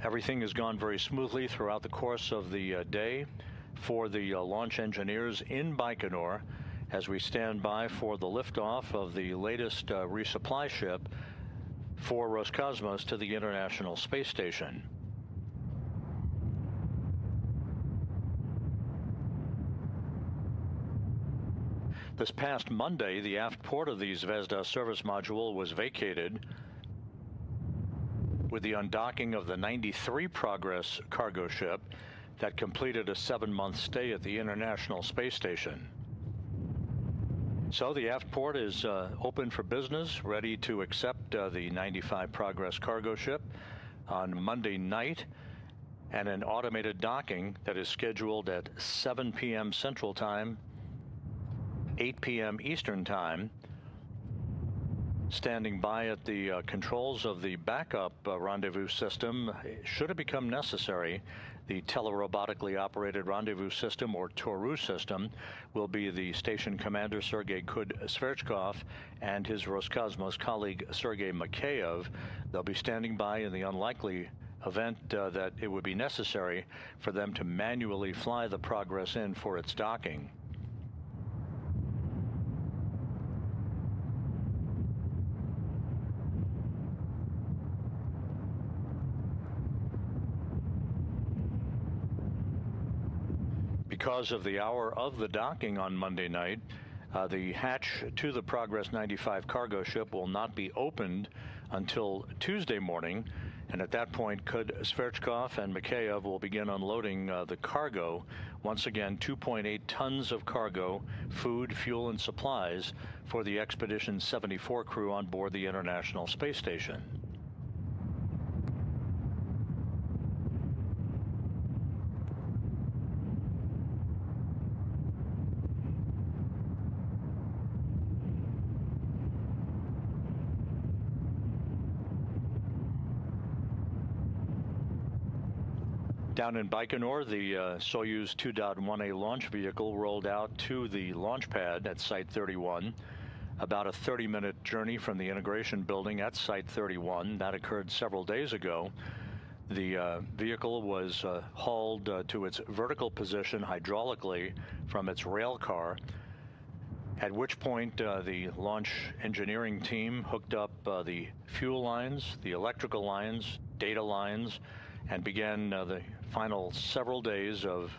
everything has gone very smoothly throughout the course of the day for the launch engineers in Baikonur as we stand by for the liftoff of the latest resupply ship for Roscosmos to the International Space Station. This past Monday, the aft port of the Zvezda service module was vacated with the undocking of the 93 Progress cargo ship that completed a 7-month stay at the International Space Station. So the aft port is open for business, ready to accept the 95 Progress cargo ship on Monday night, and an automated docking that is scheduled at 7 p.m. Central Time, 8 p.m. Eastern Time. Standing by at the controls of the backup rendezvous system, should it become necessary, the telerobotically operated rendezvous system, or TORU system, will be the station commander Sergei Kud-Sverchkov and his Roscosmos colleague Sergei Mikheyev. They'll be standing by in the unlikely event that it would be necessary for them to manually fly the Progress in for its docking. Because of the hour of the docking on Monday night, the hatch to the Progress 95 cargo ship will not be opened until Tuesday morning, and at that point, Kud-Sverchkov and Mikheyev will begin unloading the cargo. Once again, 2.8 tons of cargo, food, fuel, and supplies for the Expedition 74 crew on board the International Space Station. Down in Baikonur, the Soyuz 2.1A launch vehicle rolled out to the launch pad at Site 31, about a 30-minute journey from the integration building at Site 31. That occurred several days ago. The vehicle was hauled to its vertical position hydraulically from its rail car, at which point the launch engineering team hooked up the fuel lines, the electrical lines, data lines, and began the final several days of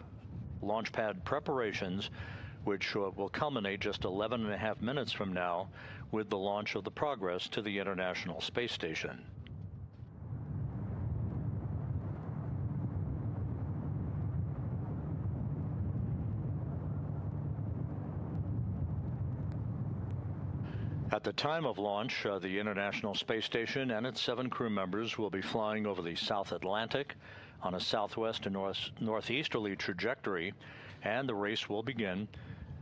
launch pad preparations, which will culminate just 11.5 minutes from now with the launch of the Progress to the International Space Station. At the time of launch, the International Space Station and its 7 crew members will be flying over the South Atlantic on a southwest to northeasterly trajectory, and the race will begin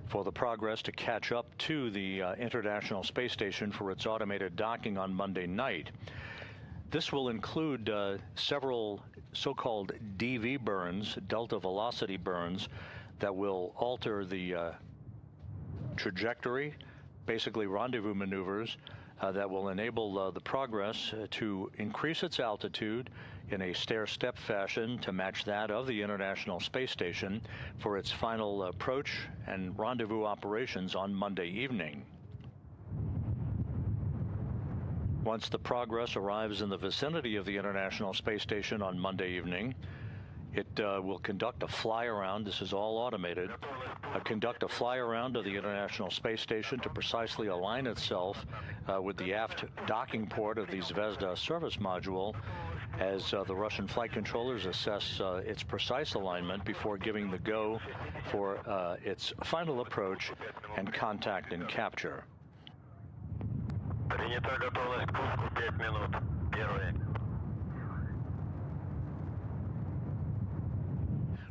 for the Progress to catch up to the International Space Station for its automated docking on Monday night. This will include several so-called DV burns, delta velocity burns, that will alter the trajectory, basically rendezvous maneuvers that will enable the Progress to increase its altitude in a stair-step fashion to match that of the International Space Station for its final approach and rendezvous operations on Monday evening. Once the Progress arrives in the vicinity of the International Space Station on Monday evening, it will conduct a fly-around. This is all automated. Conduct a fly-around of the International Space Station to precisely align itself with the aft docking port of the Zvezda service module as the Russian flight controllers assess its precise alignment before giving the go for its final approach and contact and capture.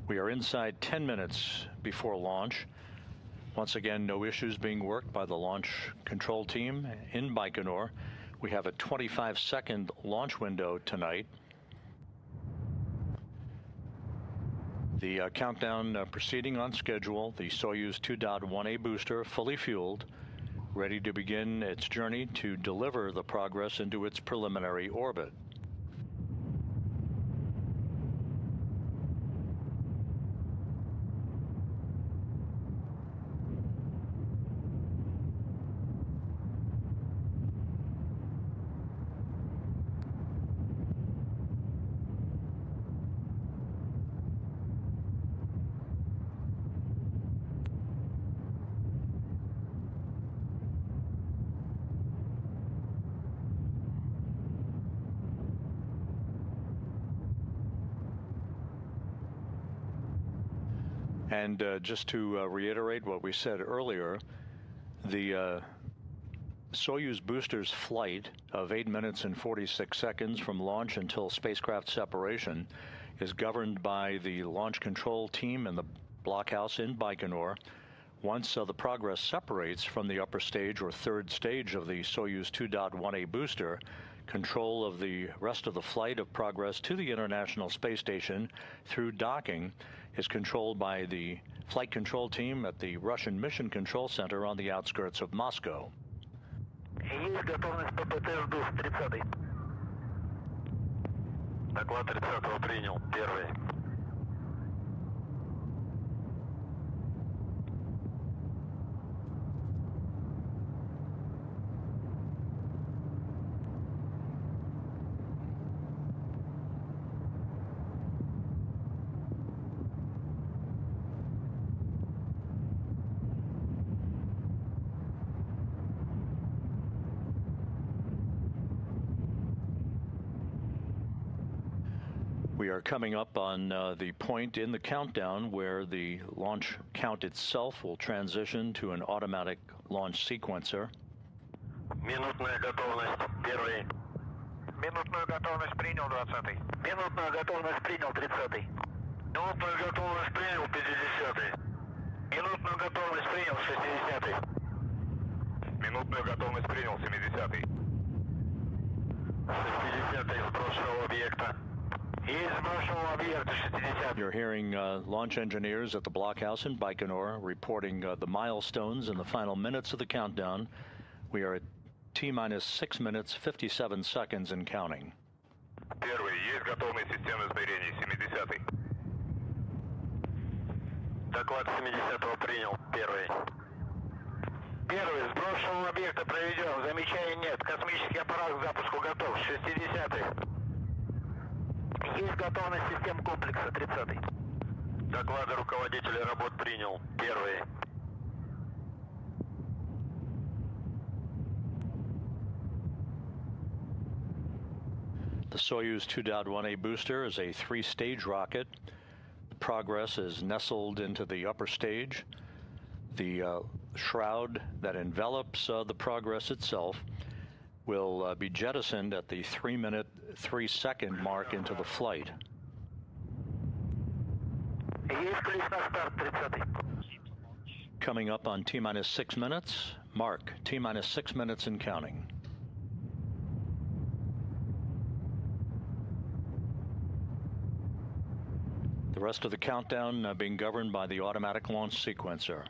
We are inside 10 minutes before launch. Once again, no issues being worked by the launch control team in Baikonur. We have a 25-second launch window tonight. The countdown proceeding on schedule. The Soyuz 2.1A booster fully fueled, ready to begin its journey to deliver the Progress into its preliminary orbit. And just to reiterate what we said earlier, the Soyuz booster's flight of 8 minutes and 46 seconds from launch until spacecraft separation is governed by the launch control team in the blockhouse in Baikonur. Once the Progress separates from the upper stage or third stage of the Soyuz 2.1A booster, control of the rest of the flight of Progress to the International Space Station through docking is controlled by the flight control team at the Russian Mission Control Center on the outskirts of Moscow. Есть готовность ППТ жду с 30-й. Доклад 30-го принял. Первый. We are coming up on the point in the countdown where the launch count itself will transition to an automatic launch sequencer. Минутная готовность. Первый. Минутную готовность принял 20-й. Минутную готовность принял 30-й. Минутную готовность принял 50-й. Минутную готовность принял 60-й. Минутную готовность принял 70-й. 60-й сброшенного объекта. You're hearing launch engineers at the blockhouse in Baikonur reporting the milestones in the final minutes of the countdown. We are at T-minus 6 minutes, 57 seconds and counting. Первый. Есть готовность системы измерений. 70-й. Доклад 70-го принял. Первый. Первый. Сброшенного объекта проведен. Замечаний нет. Космический аппарат к запуску готов. 60-й. Есть готовность систем комплекса 30-й. Доклады руководителя работ принял. Первый. The Soyuz 2.1A booster is a three-stage rocket. Progress is nestled into the upper stage. The shroud that envelops the Progress itself will be jettisoned at the 3-minute, 3-second mark into the flight. Coming up on T-minus 6 minutes, mark T-minus 6 minutes and counting. The rest of the countdown being governed by the automatic launch sequencer.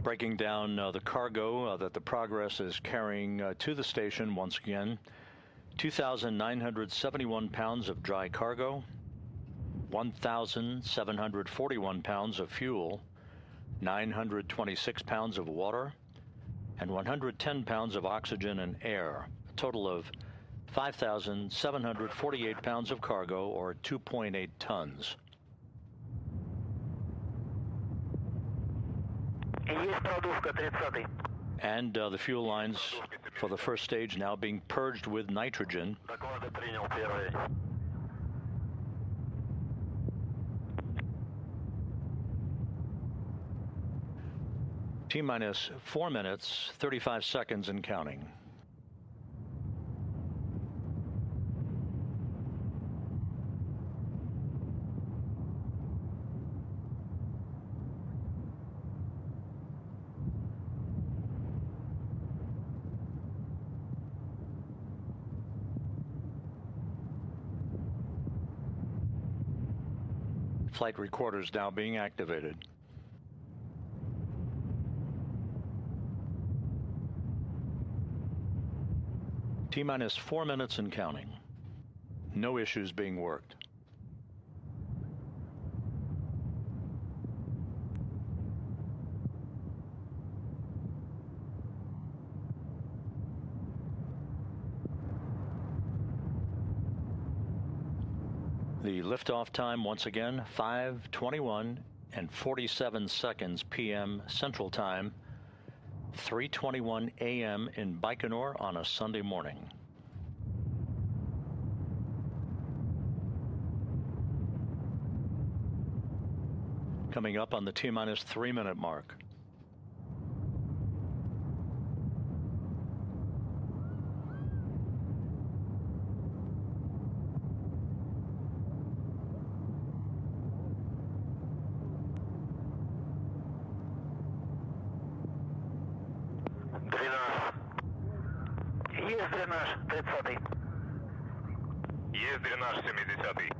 Breaking down the cargo that the Progress is carrying to the station once again. 2,971 pounds of dry cargo, 1,741 pounds of fuel, 926 pounds of water, and 110 pounds of oxygen and air. A total of 5,748 pounds of cargo, or 2.8 tons. And the fuel lines for the first stage now being purged with nitrogen. T-minus 4 minutes, 35 seconds and counting. Flight recorders now being activated. T-minus 4 minutes and counting. No issues being worked. The liftoff time, once again, 5:21 and 47 seconds p.m. Central Time, 3:21 a.m. in Baikonur on a Sunday morning. Coming up on the T-minus 3-minute mark. Есть дренаж 30-й. Есть дренаж 70-й.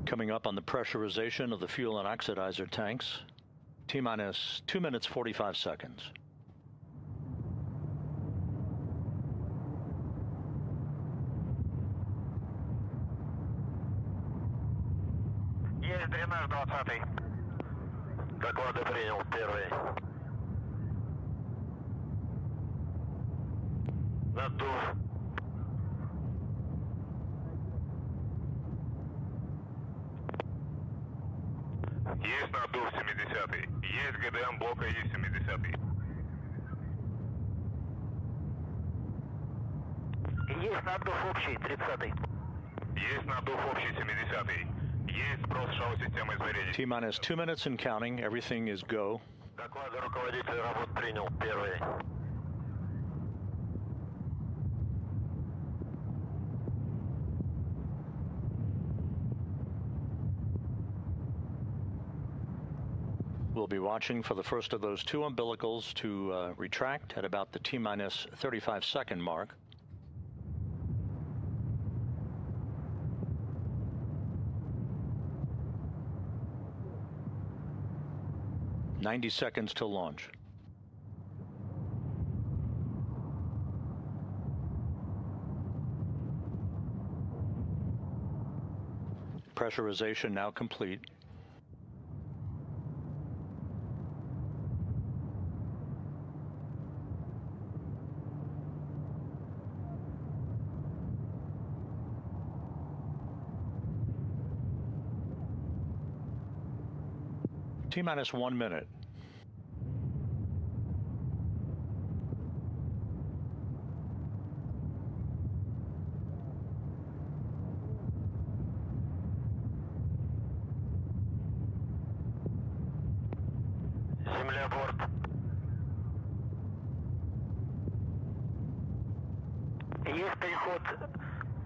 Coming up on the pressurization of the fuel and oxidizer tanks, T-minus 2 minutes 45 seconds. Есть дренаж 20-й. Доклады принял, первый. Надув. Есть надув 70-й. Есть ГДМ блока И 70-й. Есть надув общий 30-й. Есть надув общий 70-й. Есть сброс шоу системы измерений. T-minus 2 minutes and counting. Everything is go. Доклады руководитель работ принял, первый. We'll be watching for the first of those two umbilicals to retract at about the T-minus 35-second mark. "90 seconds till launch." Pressurization now complete. T-minus 1 minute. Земля, борт. Есть переход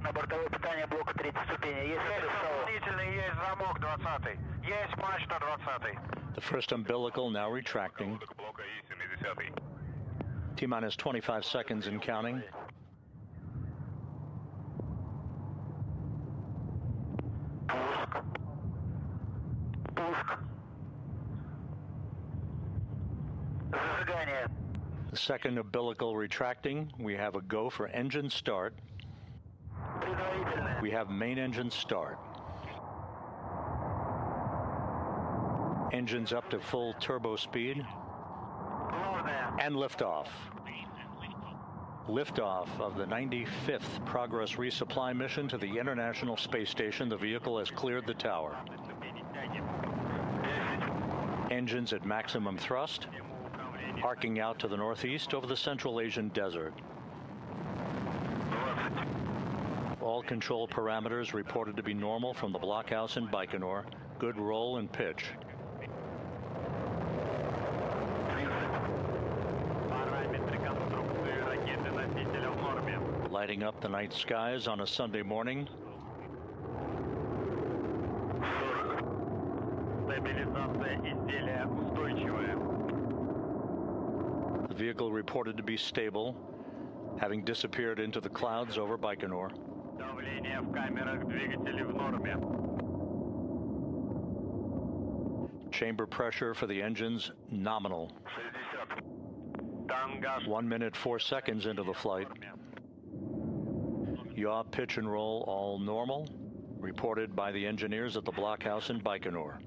на бортовое питание блока 30 ступеней. Есть дополнительный, есть замок 20-й. Есть мачта 20-й. The first umbilical now retracting. T-minus 25 seconds and counting. Пуск. Пуск. Зажигание. The second umbilical retracting. We have a go for engine start. Предварительное. We have main engine start. Engines up to full turbo speed. Главное. And liftoff. Liftoff of the 95th Progress resupply mission to the International Space Station. The vehicle has cleared the tower. Engines at maximum thrust, arcing out to the northeast over the Central Asian desert. All control parameters reported to be normal from the blockhouse in Baikonur. Good roll and pitch. Lighting up the night skies on a Sunday morning. The vehicle reported to be stable, having disappeared into the clouds over Baikonur. Chamber pressure for the engines nominal. 1 minute 4 seconds into the flight. Yaw, pitch, and roll all normal, reported by the engineers at the blockhouse in Baikonur.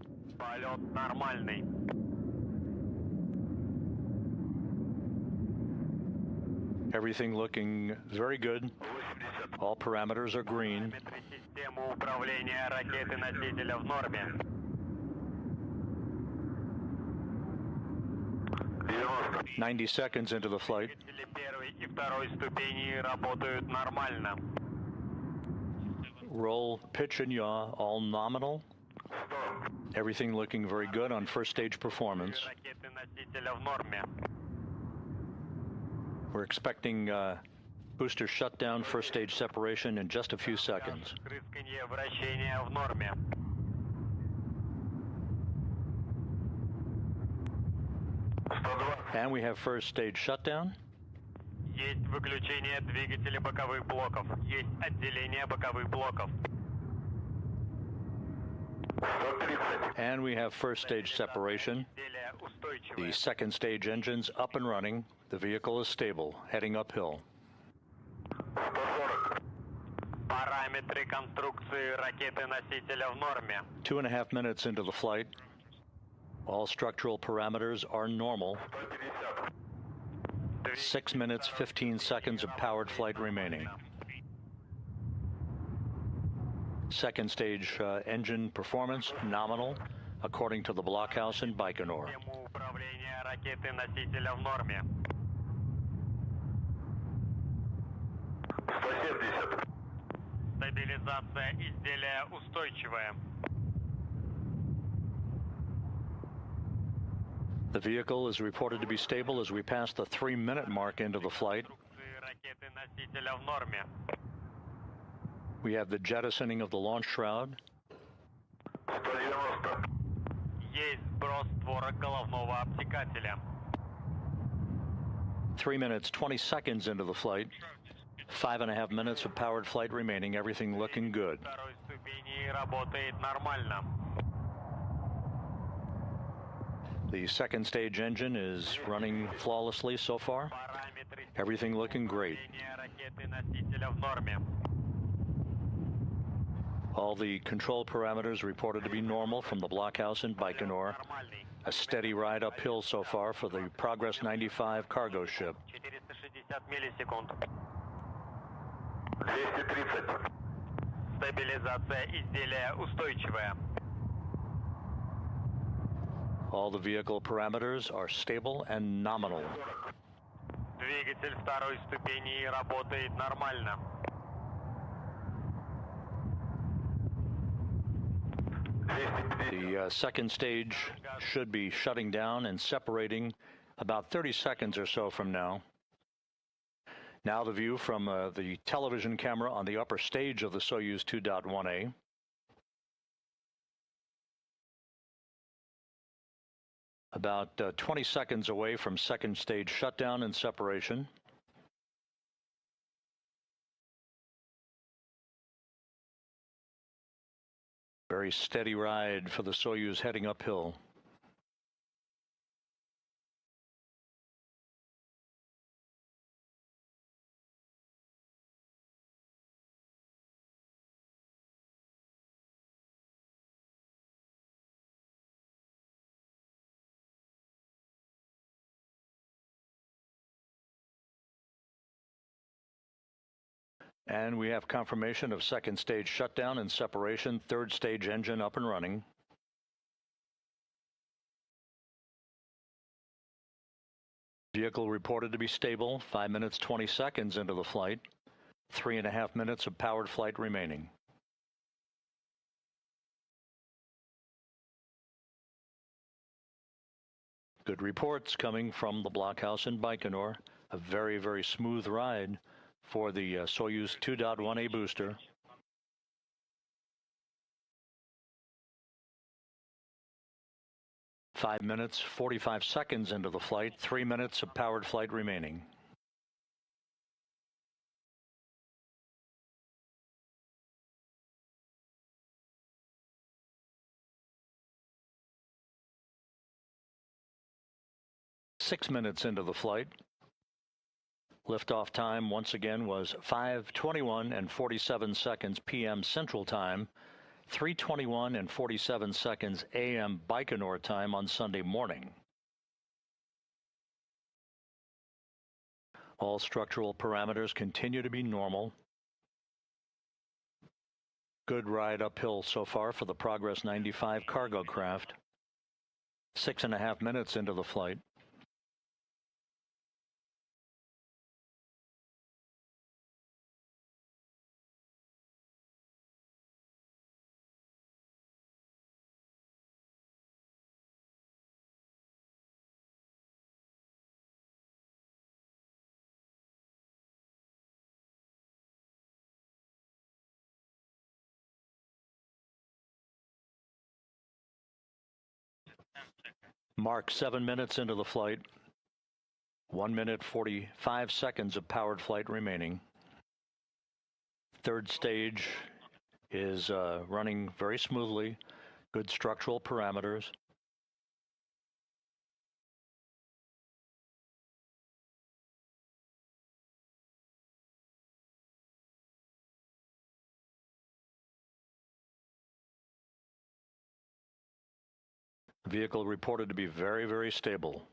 Everything looking very good. All parameters are green. 90 seconds into the flight. Roll, pitch, and yaw, all nominal. Everything looking very good on first stage performance. We're expecting booster shutdown, first stage separation in just a few seconds. And we have first stage shutdown. Есть выключение двигателя боковых блоков. Есть отделение боковых блоков. And we have first stage separation. The second stage engine's up and running. The vehicle is stable, heading uphill. Параметры конструкции ракеты-носителя в норме. 2.5 minutes into the flight. All structural parameters are normal. 6 minutes, 15 seconds of powered flight remaining. Second stage engine performance, nominal, according to the blockhouse in Baikonur. Стабилизация изделия устойчивая. The vehicle is reported to be stable as we pass the 3-minute mark into the flight. We have the jettisoning of the launch shroud. 3 minutes, 20 seconds into the flight. 5.5 minutes of powered flight remaining, everything looking good. The second stage engine is running flawlessly so far. Everything looking great. All the control parameters reported to be normal from the blockhouse in Baikonur. A steady ride uphill so far for the Progress 95 cargo ship. 230. Стабилизация изделия устойчивая. All the vehicle parameters are stable and nominal. Двигатель второй ступени работает нормально. The second stage should be shutting down and separating about 30 seconds or so from now. Now the view from the television camera on the upper stage of the Soyuz 2.1A. About 20 seconds away from second stage shutdown and separation. Very steady ride for the Soyuz heading uphill. And we have confirmation of second stage shutdown and separation, third stage engine up and running. Vehicle reported to be stable, 5 minutes, 20 seconds into the flight, 3.5 minutes of powered flight remaining. Good reports coming from the blockhouse in Baikonur. A very, very smooth ride for the Soyuz 2.1A booster. Five minutes, 45 seconds into the flight, 3 minutes of powered flight remaining. Six minutes into the flight. Liftoff time once again was 5:21 and 47 seconds p.m. Central Time, 3:21 and 47 seconds a.m. Baikonur time on Sunday morning. All structural parameters continue to be normal. Good ride uphill so far for the Progress 95 cargo craft. 6.5 minutes into the flight. Mark 7 minutes into the flight. 1 minute 45 seconds of powered flight remaining. Third stage is running very smoothly. Good structural parameters. Vehicle reported to be very, very stable.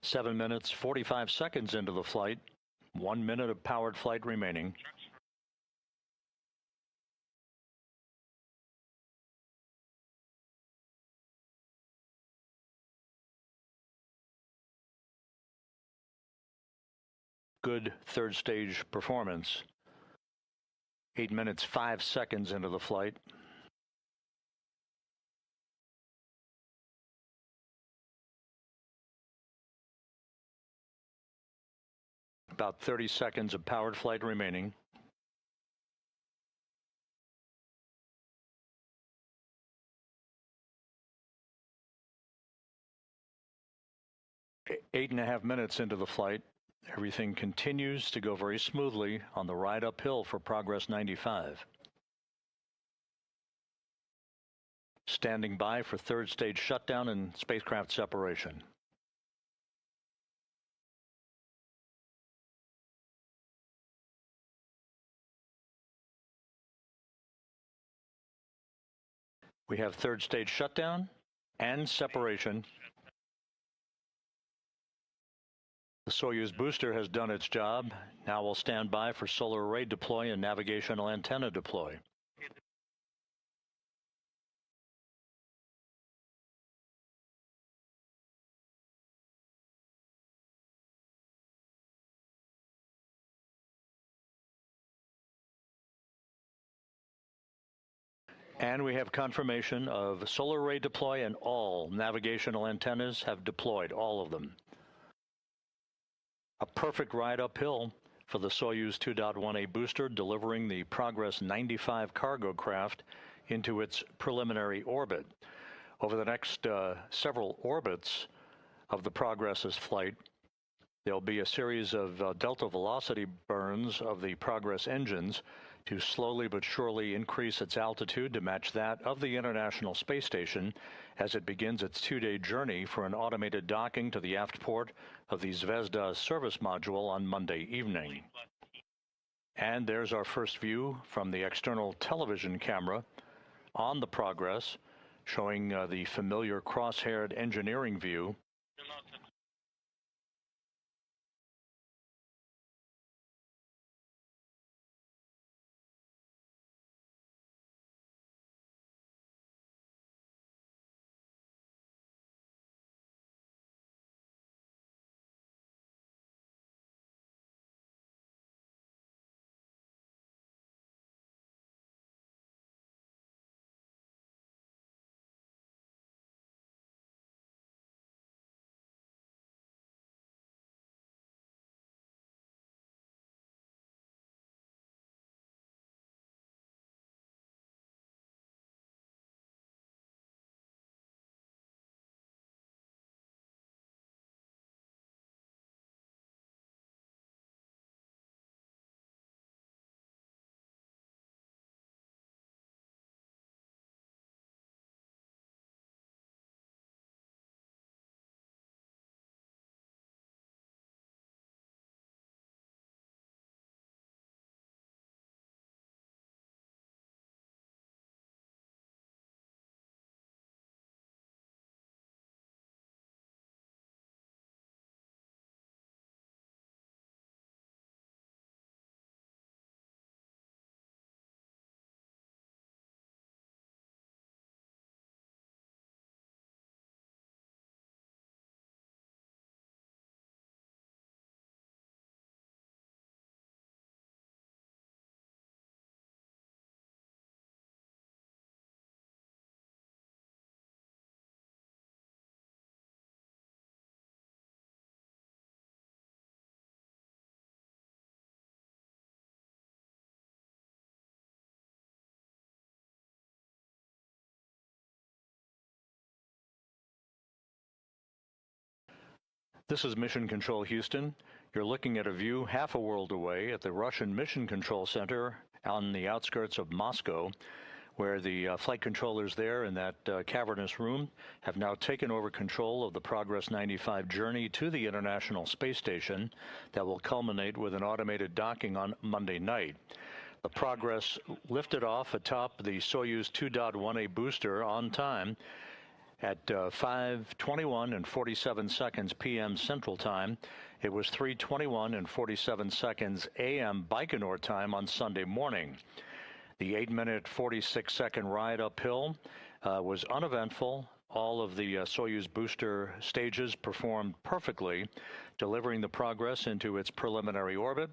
Seven minutes, 45 seconds into the flight. 1 minute of powered flight remaining. Good third stage performance. 8 minutes, 5 seconds into the flight. About 30 seconds of powered flight remaining. Eight and a half minutes into the flight. Everything continues to go very smoothly on the ride uphill for Progress 95. Standing by for third stage shutdown and spacecraft separation. We have third stage shutdown and separation. The Soyuz booster has done its job. Now we'll stand by for solar array deploy and navigational antenna deploy. And we have confirmation of solar array deploy, and all navigational antennas have deployed, all of them. A perfect ride uphill for the Soyuz 2.1A booster, delivering the Progress 95 cargo craft into its preliminary orbit. Over the next several orbits of the Progress's flight, there'll be a series of delta velocity burns of the Progress engines to slowly but surely increase its altitude to match that of the International Space Station as it begins its 2-day journey for an automated docking to the aft port of the Zvezda service module on Monday evening. And there's our first view from the external television camera on the Progress, showing the familiar cross-haired engineering view. This is Mission Control Houston. You're looking at a view half a world away at the Russian Mission Control Center on the outskirts of Moscow, where the flight controllers there in that cavernous room have now taken over control of the Progress 95 journey to the International Space Station that will culminate with an automated docking on Monday night. The Progress lifted off atop the Soyuz 2.1A booster on time at 5:21 and 47 seconds p.m. Central Time. It was 3:21 and 47 seconds a.m. Baikonur time on Sunday morning. The 8-minute, 46-second ride uphill was uneventful. All of the Soyuz booster stages performed perfectly, delivering the Progress into its preliminary orbit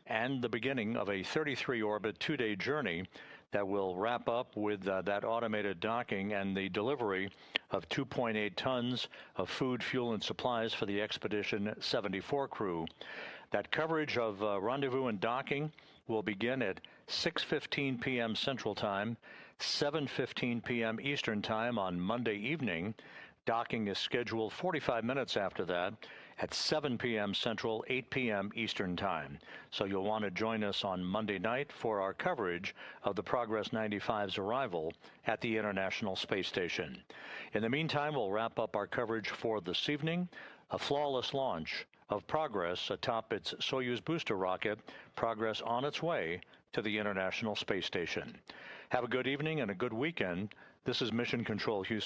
and the beginning of a 33-orbit two-day journey that will wrap up with that automated docking and the delivery of 2.8 tons of food, fuel, and supplies for the Expedition 74 crew. That coverage of rendezvous and docking will begin at 6:15 p.m. Central Time, 7:15 p.m. Eastern Time on Monday evening. Docking is scheduled 45 minutes after that at 7 p.m. Central, 8 p.m. Eastern Time. So you'll want to join us on Monday night for our coverage of the Progress 95's arrival at the International Space Station. In the meantime, we'll wrap up our coverage for this evening. A flawless launch of Progress atop its Soyuz booster rocket, Progress on its way to the International Space Station. Have a good evening and a good weekend. This is Mission Control Houston.